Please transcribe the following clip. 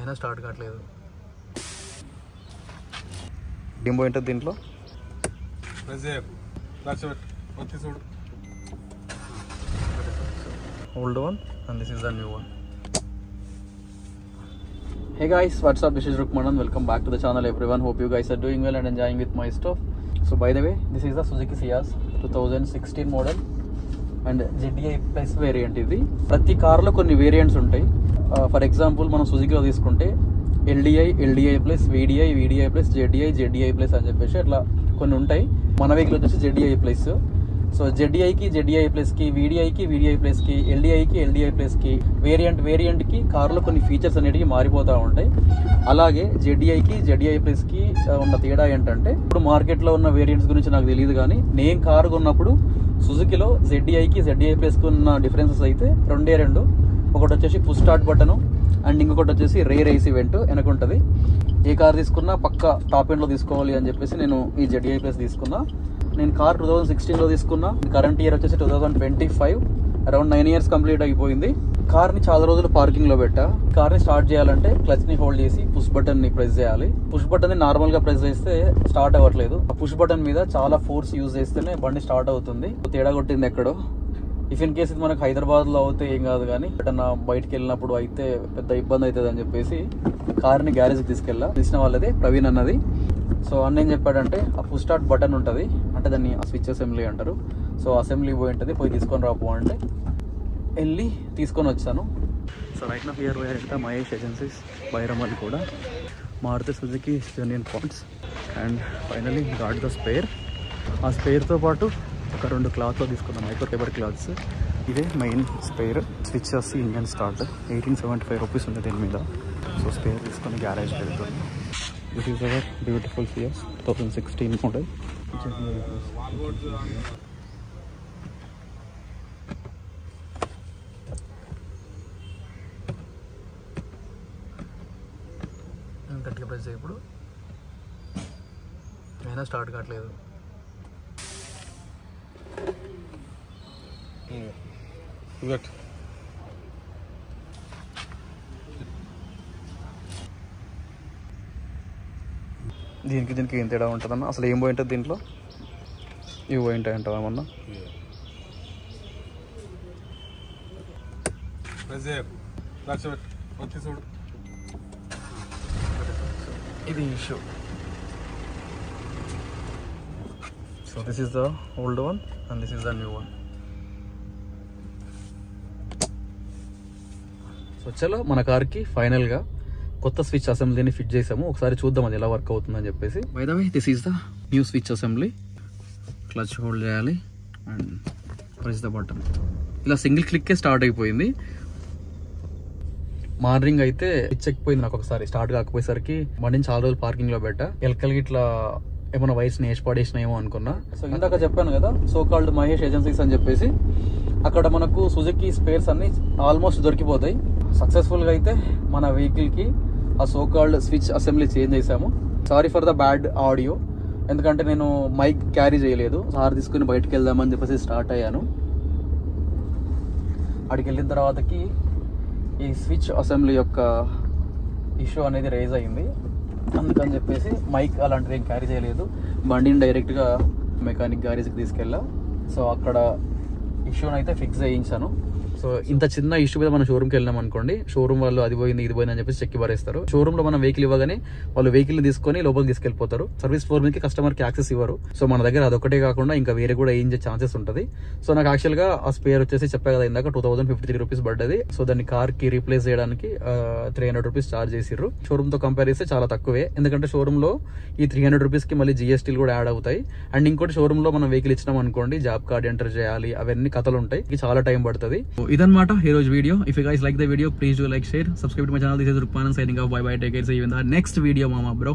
అయినా స్టార్ట్ కావట్లేదు. డింబో ఏంటో దీంట్లో old one and this is the new one. Hey guys, what's up? This is Rukmanan. Welcome back to the channel everyone. Hope you guys are doing well and enjoying with my stuff. So by the way, this is the Suzuki Ciaz 2016 model and GTI Plus variant. ఇది ప్రతి కార్లో కొన్ని variants ఉంటాయి. For example మనం సుజుకిలో తీసుకుంటే LDI plus VDI plus ZDI plus అని చెప్పేసి అట్లా కొన్ని ఉంటాయి. మన వెహికల్ వచ్చేసి ZDI ప్లస్. సో ZDIకి ZDI ప్లస్కి, VDIకి VDI ప్లస్కి, LDIకి LDI ప్లస్కి వేరియంట్కి కార్లో కొన్ని ఫీచర్స్ అనేవి మారిపోతూ ఉంటాయి. అలాగే ZDIకి ZDI ప్లస్కి ఉన్న తేడా ఏంటంటే, ఇప్పుడు మార్కెట్లో ఉన్న వేరియంట్స్ గురించి నాకు తెలియదు, కానీ నేను కారు కొన్నప్పుడు సుజుకిలో ZDIకి ZDI ప్లస్కి ఉన్న డిఫరెన్సెస్ అయితే రెండు. ఒకటి వచ్చేసి పుష్ స్టార్ట్ బటను అండ్ ఇంకొకటి వచ్చేసి రేర్ ఐస్ ఈవెంట్ వెనకుంటుంది. ఏ కార్ తీసుకున్నా పక్క టాప్ ఎండ్లో తీసుకోవాలి అని చెప్పేసి నేను ఈ ZDI ప్లస్ తీసుకున్నా. నేను కార్ 2016లో తీసుకున్నా. కరెంట్ ఇయర్ వచ్చేసి 2025. అరౌండ్ 9 years కంప్లీట్ అయిపోయింది. కార్ని చాలా రోజులు పార్కింగ్లో పెట్టా. కార్ని స్టార్ట్ చేయాలంటే క్లచ్ని హోల్డ్ చేసి పుష్ బటన్ని ప్రెస్ చేయాలి. పుష్ బటన్ని నార్మల్గా ప్రెస్ చేస్తే స్టార్ట్ అవ్వట్లేదు. ఆ పుష్ బటన్ మీద చాలా ఫోర్స్ యూజ్ చేస్తేనే బండి స్టార్ట్ అవుతుంది. తేడా కొట్టింది ఎక్కడో. ఇఫ్ ఇన్ కేస్ ఇది మనకు హైదరాబాద్లో అవుతే ఏం కాదు, కానీ ఎటన్నా బయటకు వెళ్ళినప్పుడు అయితే పెద్ద ఇబ్బంది అవుతుంది అని చెప్పేసి కార్ని గ్యారేజ్కి తీసుకెళ్ళా. తెలిసిన వాళ్ళది ప్రవీణ్ అన్నది. సో అన్న ఏం చెప్పాడంటే, ఆ పుష్ స్టార్ట్ బటన్ ఉంటుంది అంటే దాన్ని స్విచ్ అసెంబ్లీ అంటారు. సో అసెంబ్లీ పోయి ఉంటుంది, పోయి తీసుకొని రాపో అంటే వెళ్ళి తీసుకొని వచ్చాను. సో రైట్ నా హియర్ వేర్ ఎంత మహేష్ ఏజెన్సీస్ బైరమల్ కూడా Maruti Suzuki genuine parts and finally got the spare. ఆ స్పేర్తో పాటు ఒక 2 క్లాత్లో తీసుకున్నాం, మైక్రో ఫైబర్ క్లాత్స్. ఇదే మెయిన్ స్పేర్. స్విచ్ వచ్చి ఇంజన్ స్టార్ట్ 1875 రూపీస్ ఉంది దీని మీద. సో స్పేర్ తీసుకొని గ్యారేజ్కి వెళ్తున్నాం. This is our beautiful Ciaz 2016 model. గట్టిగా ప్రెస్ చేయి. ఇప్పుడు అయినా స్టార్ట్ కావట్లేదు. దీనికి ఏం తేడా ఉంటుందన్న? అసలు ఏం పోయింటుంది దీంట్లో? ఇవి పోయింటాయి అంటావా ఏమన్నా? ఇది issue. So this is the old one and this is the new one. So చలో మన కార్కి ఫైనల్గా కొత్త స్విచ్ అసెంబ్లీని ఫిట్ చేసాము. ఒకసారి చూద్దాం అది ఎలా వర్క్ అవుతుందని చెప్పేసి. By the way, this is the new switch assembly. Clutch hold చేయాలి అండ్ ప్రెస్ ద బటన్. ఇలా సింగిల్ క్లిక్కే స్టార్ట్ అయిపోయింది. మార్నింగ్ అయితే స్విచ్ ఎక్కిపోయింది నాకు ఒకసారి, స్టార్ట్ కాకపోయేసరికి బండిని చాలా రోజులు పార్కింగ్లో పెట్టా. ఎలకలకి ఇట్లా ఏమైనా వైర్స్ని వేసి పడేసినాయేమో అనుకున్నా. సో ఇందాక చెప్పాను కదా, సో కాల్డ్ మహేష్ ఏజెన్సీస్ అని చెప్పేసి, అక్కడ మనకు సుజుకి స్పేర్స్ అన్ని ఆల్మోస్ట్ దొరికిపోతాయి. సక్సెస్ఫుల్గా అయితే మన వెహికల్కి ఆ so called switch assembly change చేసాము. Sorry for the bad audio, ఎందుకంటే నేను మైక్ క్యారీ చేయలేదు. సార్ తీసుకుని బయటకు వెళ్దామని చెప్పేసి స్టార్ట్ అయ్యాను. అక్కడికి వెళ్ళిన తర్వాతకి ఈ స్విచ్ అసెంబ్లీ యొక్క ఇష్యూ అనేది రైజ్ అయింది. అందుకని చెప్పేసి మైక్ అలాంటిది ఏం క్యారీ చేయలేదు. బండిని డైరెక్ట్గా మెకానిక్ గ్యారేజ్కి తీసుకెళ్ళా. సో అక్కడ ఇష్యూని అయితే ఫిక్స్ చేయించాను. సో ఇంత చిన్న ఇష్యూ మీద మనం షోరూమ్కి వెళ్ళినాం అనుకోండి, షోరూమ్ వాళ్ళు అది పోయింది ఇది పోయింది అని చెప్పేసి చెక్కి పారేస్తారు. షోరూమ్లో మనం వెహికల్ ఇవ్వగానే వాళ్ళు వెహికల్ని తీసుకొని లోపలికి తీసుకెళ్ళిపోతారు. సర్వీస్ ఫ్లోర్ మీదకి కస్టమర్కి యాక్సెస్ ఇవ్వరు. సో మన దగ్గర అదొకటే కాకుండా ఇంకా వేరే కూడా ఏం ఛాన్సెస్ ఉంటుంది. సో నాకు యాక్చువల్గా ఆ స్పేర్ వచ్చేసి చెప్పా కదా ఇందాక 2053 రూపీస్ పడ్డది. సో దాన్ని కార్కి రీప్లేస్ చేయడానికి 300 రూపీస్ ఛార్జ్ చేసిర్రు. షోరూమ్తో కంపేర్ చేస్తే చాలా తక్కువే, ఎందుకంటే షోరూమ్లో ఈ 300 రూపీస్కి మళ్ళీ GSTలు కూడా యాడ్ అవుతాయి. అండ్ ఇంకోటి, షోరూమ్లో మనం వెహికల్ ఇచ్చినాం అనుకోండి, జాబ్ కార్డ్ ఎంటర్ చేయాలి, అవన్నీ కథలు ఉంటాయి, చాలా టైం పడుతుంది. ఇదన్నమాట ఈ రోజు video. If you guys like the video, please do like, share, subscribe to my channel. This is Rukmanan signing off. Bye bye, take care, see you in the next video, mama bro.